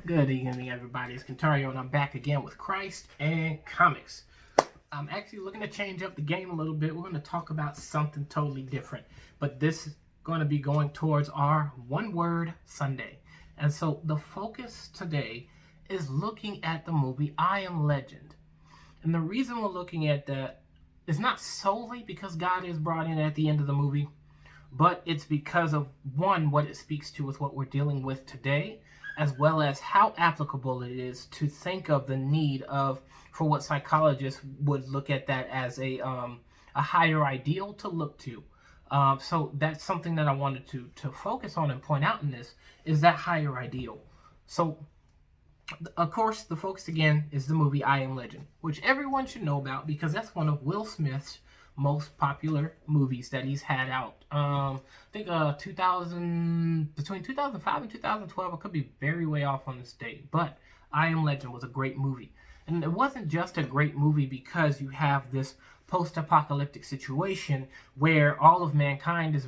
Good evening, everybody. It's Kentario, and I'm back again with Christ and Comics. I'm actually looking to change up the game a little bit. We're going to talk about something totally different, but this is going to be going towards our One Word Sunday. And so the focus today is looking at the movie I Am Legend. And the reason we're looking at that is not solely because God is brought in at the end of the movie, but it's because of one, what it speaks to with what we're dealing with today, as well as how applicable it is to think of the need of, for what psychologists would look at that as a higher ideal to look to. So that's something that I wanted to focus on and point out in this is that higher ideal. So of course, the focus again is the movie I Am Legend, which everyone should know about because that's one of Will Smith's most popular movies that he's had out. I think 2000 between 2005 and 2012. I could be very way off on this date, but I Am Legend was a great movie, and it wasn't just a great movie because you have this post-apocalyptic situation where all of mankind is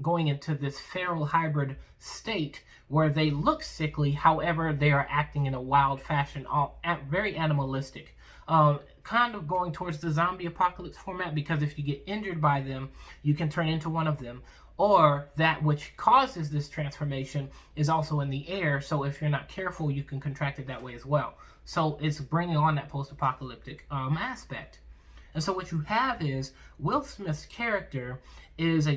going into this feral hybrid state where they look sickly, however they are acting in a wild fashion, all very animalistic, kind of going towards the zombie apocalypse format, because if you get injured by them you can turn into one of them, or that which causes this transformation is also in the air, so if you're not careful you can contract it that way as well. So it's bringing on that post-apocalyptic aspect. And so what you have is Will Smith's character is a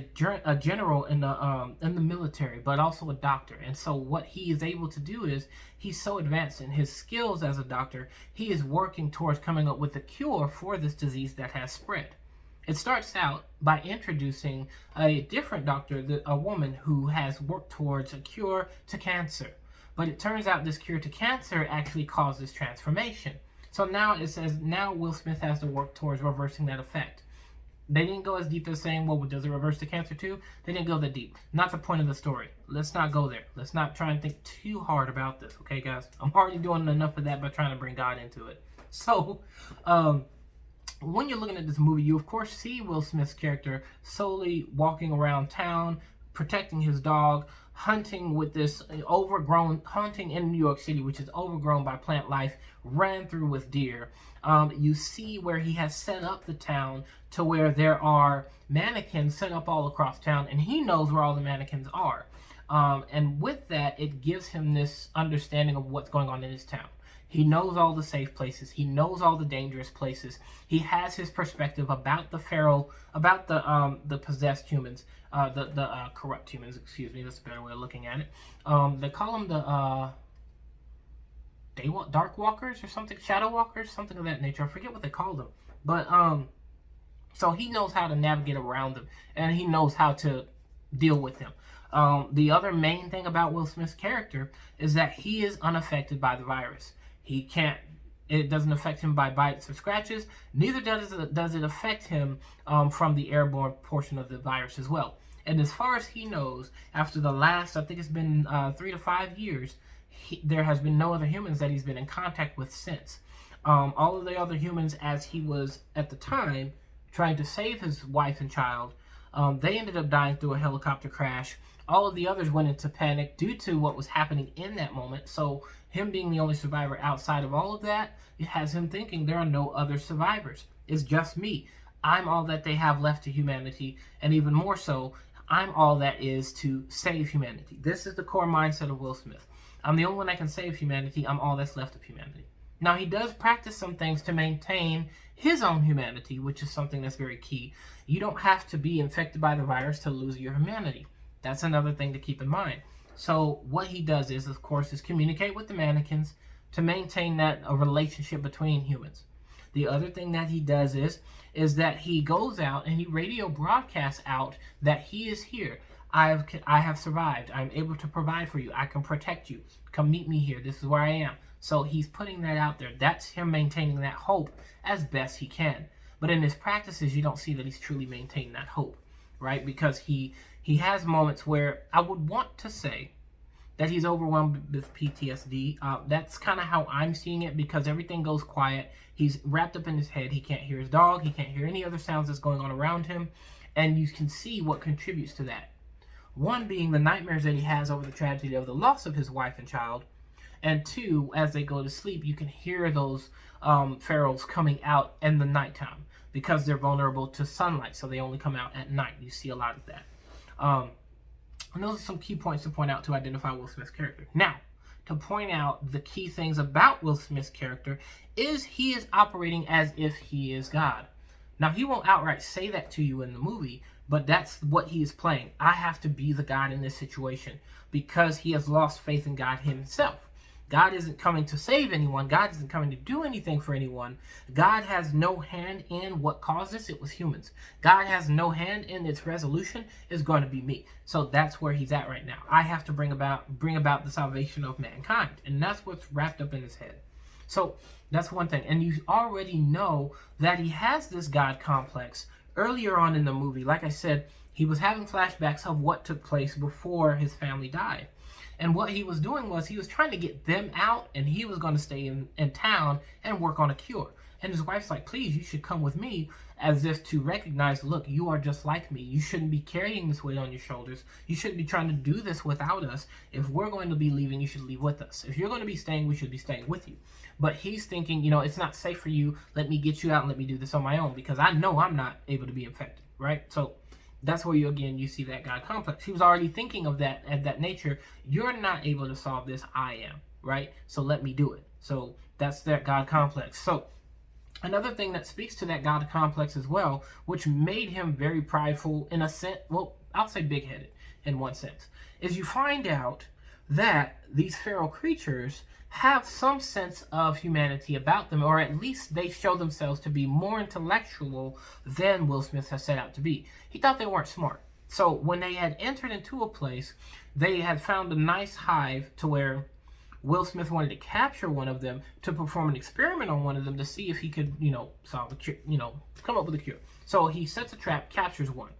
general in the military, but also a doctor. And so what he is able to do is he's so advanced in his skills as a doctor, he is working towards coming up with a cure for this disease that has spread. It starts out by introducing a different doctor, a woman who has worked towards a cure to cancer. But it turns out this cure to cancer actually causes transformation. So now it says now Will Smith has to work towards reversing that effect. They didn't go as deep as saying, well, does it reverse the cancer too? They didn't go that deep. Not the point of the story. Let's not go there. Let's not try and think too hard about this, okay, guys? I'm already doing enough of that by trying to bring God into it. So, when you're looking at this movie, you of course see Will Smith's character solely walking around town, protecting his dog, hunting with this hunting in New York City, which is overgrown by plant life, ran through with deer. You see where he has set up the town to where there are mannequins set up all across town, and he knows where all the mannequins are. And with that, it gives him this understanding of what's going on in his town. He knows all the safe places. He knows all the dangerous places. He has his perspective about the feral, about the possessed humans, the corrupt humans. Excuse me, that's a better way of looking at it. They call them the dark walkers or something, shadow walkers, something of that nature. I forget what they call them, but so he knows how to navigate around them, and he knows how to deal with them. The other main thing about Will Smith's character is that he is unaffected by the virus. It doesn't affect him by bites or scratches. Neither does it affect him from the airborne portion of the virus as well. And as far as he knows, after the last, I think it's been 3 to 5 years, there has been no other humans that he's been in contact with since. All of the other humans, as he was at the time trying to save his wife and child, they ended up dying through a helicopter crash. All of the others went into panic due to what was happening in that moment. So him being the only survivor outside of all of that, it has him thinking there are no other survivors. It's just me. I'm all that they have left to humanity, and even more so, I'm all that is to save humanity. This is the core mindset of Will Smith. I'm the only one that can save humanity. I'm all that's left of humanity. Now, he does practice some things to maintain his own humanity, which is something that's very key. You don't have to be infected by the virus to lose your humanity. That's another thing to keep in mind. So what he does is, of course, is communicate with the mannequins to maintain that a relationship between humans. The other thing that he does is that he goes out and he radio broadcasts out that he is here. I have survived. I'm able to provide for you. I can protect you. Come meet me here. This is where I am. So he's putting that out there. That's him maintaining that hope as best he can. But in his practices, you don't see that he's truly maintaining that hope, right? Because he has moments where I would want to say that he's overwhelmed with PTSD. That's kind of how I'm seeing it, because everything goes quiet. He's wrapped up in his head. He can't hear his dog. He can't hear any other sounds that's going on around him. And you can see what contributes to that. One being the nightmares that he has over the tragedy of the loss of his wife and child, And two, as they go to sleep, you can hear those ferals coming out in the nighttime because they're vulnerable to sunlight, so they only come out at night. You see a lot of that. And those are some key points to point out to identify Will Smith's character. Now, to point out the key things about Will Smith's character is he is operating as if he is God. Now, he won't outright say that to you in the movie, but that's what he is playing. I have to be the God in this situation because he has lost faith in God himself. God isn't coming to save anyone. God isn't coming to do anything for anyone. God has no hand in what caused this. It was humans. God has no hand in its resolution. It's going to be me. So that's where he's at right now. I have to bring about the salvation of mankind. And that's what's wrapped up in his head. So that's one thing. And you already know that he has this God complex. Earlier on in the movie, like I said, he was having flashbacks of what took place before his family died. And what he was doing was he was trying to get them out, and he was going to stay in town and work on a cure. And his wife's like, please, you should come with me, as if to recognize, look, you are just like me. You shouldn't be carrying this weight on your shoulders. You shouldn't be trying to do this without us. If we're going to be leaving, you should leave with us. If you're going to be staying, we should be staying with you. But he's thinking, it's not safe for you. Let me get you out and let me do this on my own because I know I'm not able to be infected, right? So that's where you see that God complex. He was already thinking of that at that nature. You're not able to solve this. I am, right? So let me do it. So that's that God complex. So another thing that speaks to that God complex as well, which made him very prideful in a sense, well, I'll say big-headed in one sense, is you find out that these feral creatures have some sense of humanity about them, or at least they show themselves to be more intellectual than Will Smith has set out to be. He thought they weren't smart. So when they had entered into a place, they had found a nice hive to where Will Smith wanted to capture one of them to perform an experiment on one of them to see if he could, solve a cure, come up with a cure. So he sets a trap, captures one.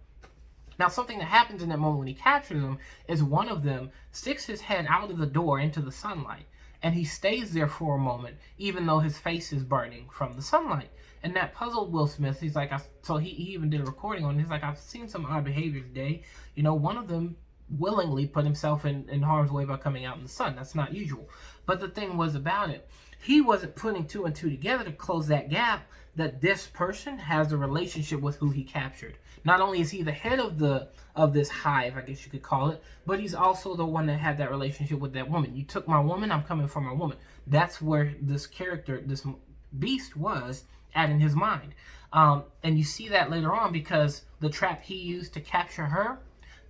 Now, something that happens in that moment when he captures them is one of them sticks his head out of the door into the sunlight. And he stays there for a moment, even though his face is burning from the sunlight. And that puzzled Will Smith. He's like, so he even did a recording on it. He's like, I've seen some odd behavior today. One of them willingly put himself in harm's way by coming out in the sun. That's not usual. But the thing was about it, he wasn't putting two and two together to close that gap that this person has a relationship with who he captured. Not only is he the head of this hive, I guess you could call it, but he's also the one that had that relationship with that woman. You took my woman, I'm coming for my woman. That's where this character, this beast was at in his mind. And you see that later on because the trap he used to capture her,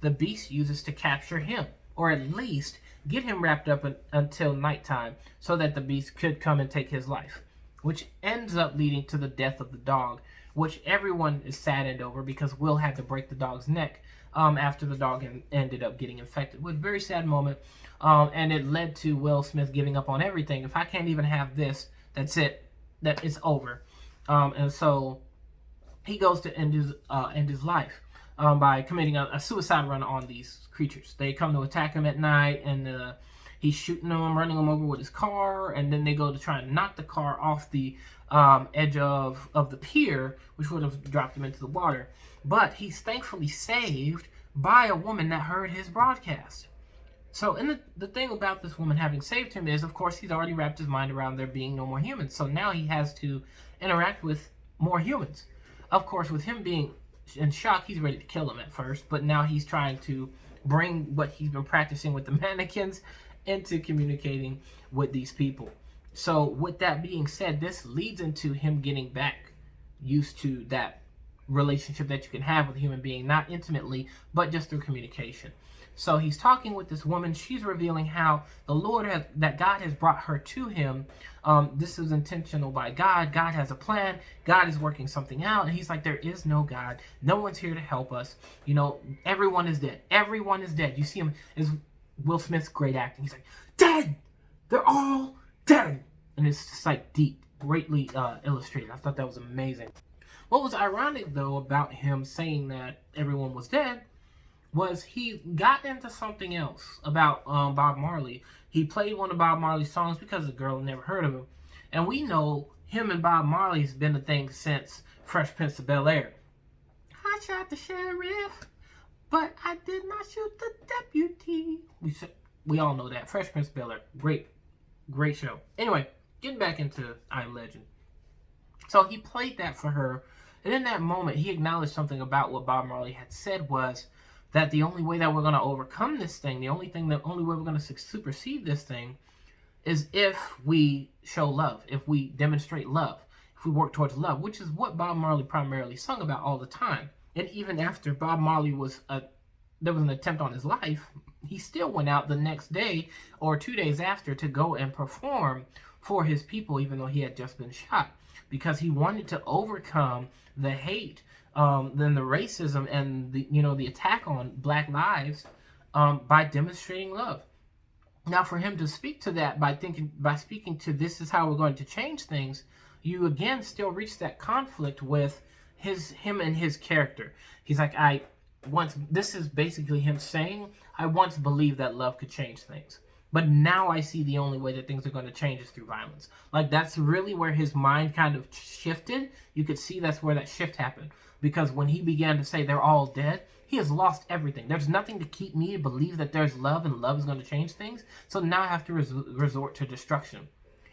the beast uses to capture him, or at least get him wrapped up until nighttime so that the beast could come and take his life, which ends up leading to the death of the dog, which everyone is saddened over because Will had to break the dog's neck after the dog ended up getting infected. It was a very sad moment, and it led to Will Smith giving up on everything. If I can't even have this, that's it. That it's over. And so he goes to end his life by committing a suicide run on these creatures. They come to attack him at night, and he's shooting them, running them over with his car, and then they go to try and knock the car off the edge of the pier, which would have dropped him into the water. But he's thankfully saved by a woman that heard his broadcast. So, and the thing about this woman having saved him is, of course, he's already wrapped his mind around there being no more humans. So now he has to interact with more humans. Of course, with him being in shock, he's ready to kill him at first, but now he's trying to bring what he's been practicing with the mannequins into communicating with these people. So with that being said, this leads into him getting back used to that relationship that you can have with a human being, not intimately, but just through communication. So he's talking with this woman. She's revealing how that God has brought her to him. This is intentional by God. God has a plan. God is working something out. And he's like, there is no God. No one's here to help us. Everyone is dead. Everyone is dead. You see him is Will Smith's great acting. He's like, dead. They're all dead. And it's just like deep, greatly illustrated. I thought that was amazing. What was ironic, though, about him saying that everyone was dead was he got into something else about Bob Marley. He played one of Bob Marley's songs because the girl never heard of him. And we know him and Bob Marley's been a thing since Fresh Prince of Bel-Air. I shot the sheriff, but I did not shoot the deputy. We all know that. Fresh Prince of Bel-Air, great Great show. Anyway, getting back into I Am Legend. So he played that for her, and in that moment, he acknowledged something about what Bob Marley had said was that the only way that we're going to overcome this thing, the only way we're going to supersede this thing, is if we show love, if we demonstrate love, if we work towards love, which is what Bob Marley primarily sung about all the time. And even after Bob Marley there was an attempt on his life, he still went out the next day or 2 days after to go and perform for his people, even though he had just been shot, because he wanted to overcome the hate, then the racism and the attack on Black lives, by demonstrating love. Now, for him to speak to that by speaking to this is how we're going to change things, you again still reach that conflict with him and his character. He's like, this is basically him saying, I once believed that love could change things, but now I see the only way that things are going to change is through violence. Like, that's really where his mind kind of shifted. You could see that's where that shift happened, because when he began to say they're all dead, he has lost everything. There's nothing to keep me to believe that there's love and love is going to change things. So now I have to resort to destruction.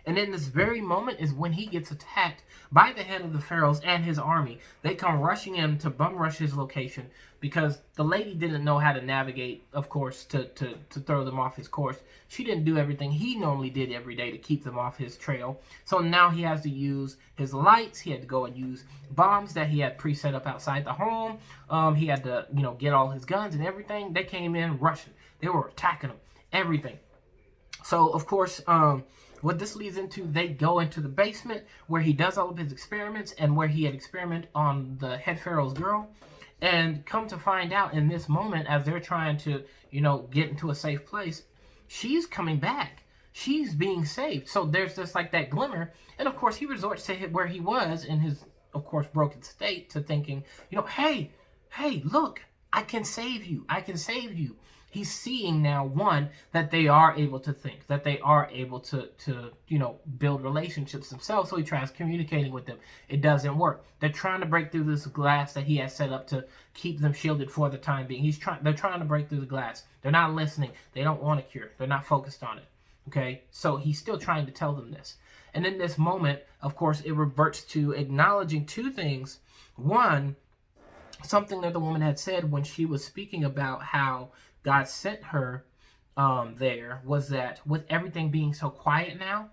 And in this very moment is when he gets attacked by the head of the pharaohs and his army. They come rushing in to bum rush his location because the lady didn't know how to navigate, of course, to throw them off his course. She didn't do everything he normally did every day to keep them off his trail. So now he has to use his lights. He had to go and use bombs that he had pre-set up outside the home. He had to, get all his guns and everything. They came in rushing. They were attacking him, everything. So, of course, what this leads into, they go into the basement where he does all of his experiments and where he had experimented on the head pharaoh's girl. And come to find out in this moment, as they're trying to, get into a safe place, she's coming back. She's being saved. So there's just like that glimmer. And of course, he resorts to where he was in his, of course, broken state to thinking, hey, look, I can save you. I can save you. He's seeing now, one, that they are able to think, that they are able to build relationships themselves. So he tries communicating with them. It doesn't work. They're trying to break through this glass that he has set up to keep them shielded for the time being. They're trying to break through the glass. They're not listening. They don't want a cure. They're not focused on it. Okay? So he's still trying to tell them this. And in this moment, of course, it reverts to acknowledging two things. One, something that the woman had said when she was speaking about how God sent her there was that with everything being so quiet now,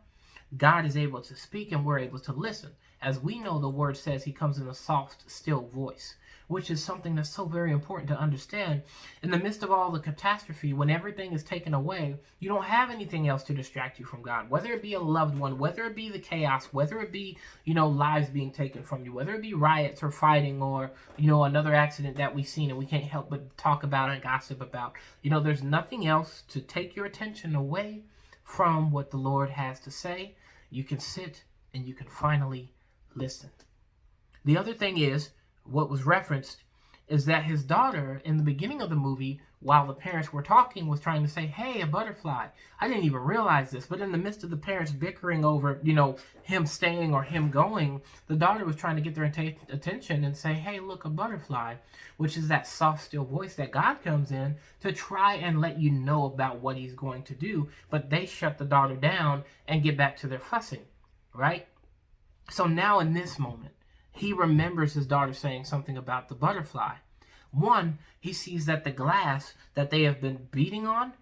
God is able to speak and we're able to listen. As we know, the word says he comes in a soft, still voice, which is something that's so very important to understand. In the midst of all the catastrophe, when everything is taken away, you don't have anything else to distract you from God, whether it be a loved one, whether it be the chaos, whether it be, lives being taken from you, whether it be riots or fighting or, another accident that we've seen and we can't help but talk about and gossip about. There's nothing else to take your attention away from what the Lord has to say. You can sit and you can finally listen. The other thing is, what was referenced is that his daughter in the beginning of the movie, while the parents were talking, was trying to say, hey, a butterfly. I didn't even realize this, but in the midst of the parents bickering over, him staying or him going, the daughter was trying to get their attention and say, hey, look, a butterfly, which is that soft, still voice that God comes in to try and let you know about what he's going to do. But they shut the daughter down and get back to their fussing, right? So now in this moment, he remembers his daughter saying something about the butterfly. One, he sees that the glass that they have been beating on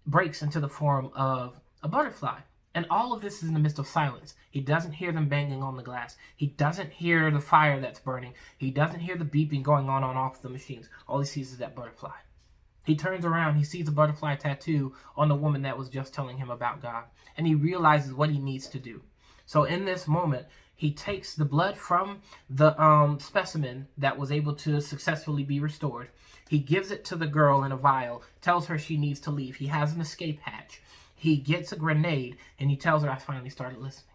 breaks into the form of a butterfly. And all of this is in the midst of silence. He doesn't hear them banging on the glass. He doesn't hear the fire that's burning. He doesn't hear the beeping going on off the machines. All he sees is that butterfly. He turns around, he sees a butterfly tattoo on the woman that was just telling him about God. And he realizes what he needs to do. So in this moment, he takes the blood from the specimen that was able to successfully be restored. He gives it to the girl in a vial, tells her she needs to leave. He has an escape hatch. He gets a grenade, and he tells her, I finally started listening.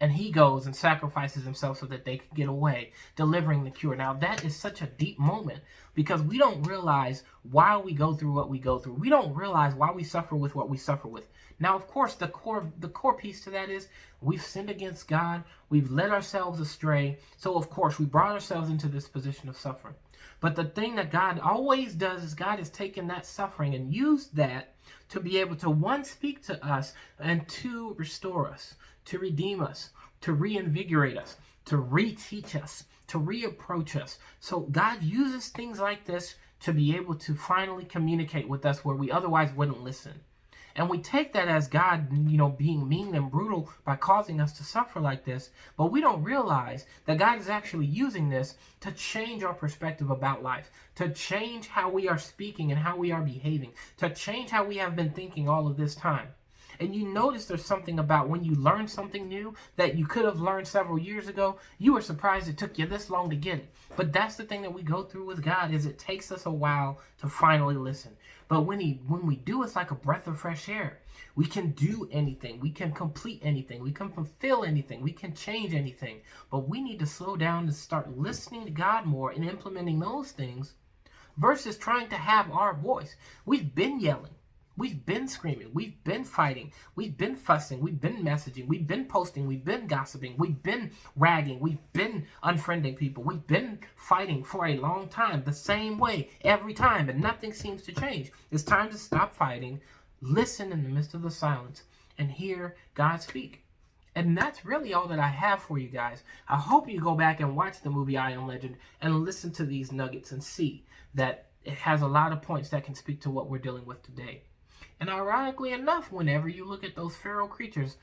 And he goes and sacrifices himself so that they can get away, delivering the cure. Now, that is such a deep moment because we don't realize why we go through what we go through. We don't realize why we suffer with what we suffer with. Now, of course, the core piece to that is we've sinned against God. We've led ourselves astray. So, of course, we brought ourselves into this position of suffering. But the thing that God always does is God has taken that suffering and used that to be able to, one, speak to us, and two, restore us, to redeem us, to reinvigorate us, to reteach us, to reapproach us. So God uses things like this to be able to finally communicate with us where we otherwise wouldn't listen. And we take that as God, being mean and brutal by causing us to suffer like this. But we don't realize that God is actually using this to change our perspective about life, to change how we are speaking and how we are behaving, to change how we have been thinking all of this time. And you notice there's something about when you learn something new that you could have learned several years ago, you were surprised it took you this long to get it. But that's the thing that we go through with God, is it takes us a while to finally listen. But when we do, it's like a breath of fresh air. We can do anything. We can complete anything. We can fulfill anything. We can change anything. But we need to slow down and start listening to God more and implementing those things versus trying to have our voice. We've been yelling. We've been screaming. We've been fighting. We've been fussing. We've been messaging. We've been posting. We've been gossiping. We've been ragging. We've been unfriending people. We've been fighting for a long time, the same way every time, and nothing seems to change. It's time to stop fighting, listen in the midst of the silence, and hear God speak. And that's really all that I have for you guys. I hope you go back and watch the movie I Am Legend and listen to these nuggets and see that it has a lot of points that can speak to what we're dealing with today. And ironically enough, whenever you look at those feral creatures,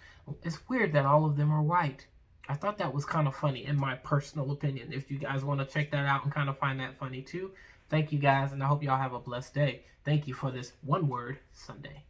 it's weird that all of them are white. I thought that was kind of funny, in my personal opinion. If you guys want to check that out and kind of find that funny too, thank you guys, and I hope y'all have a blessed day. Thank you for this One Word Sunday.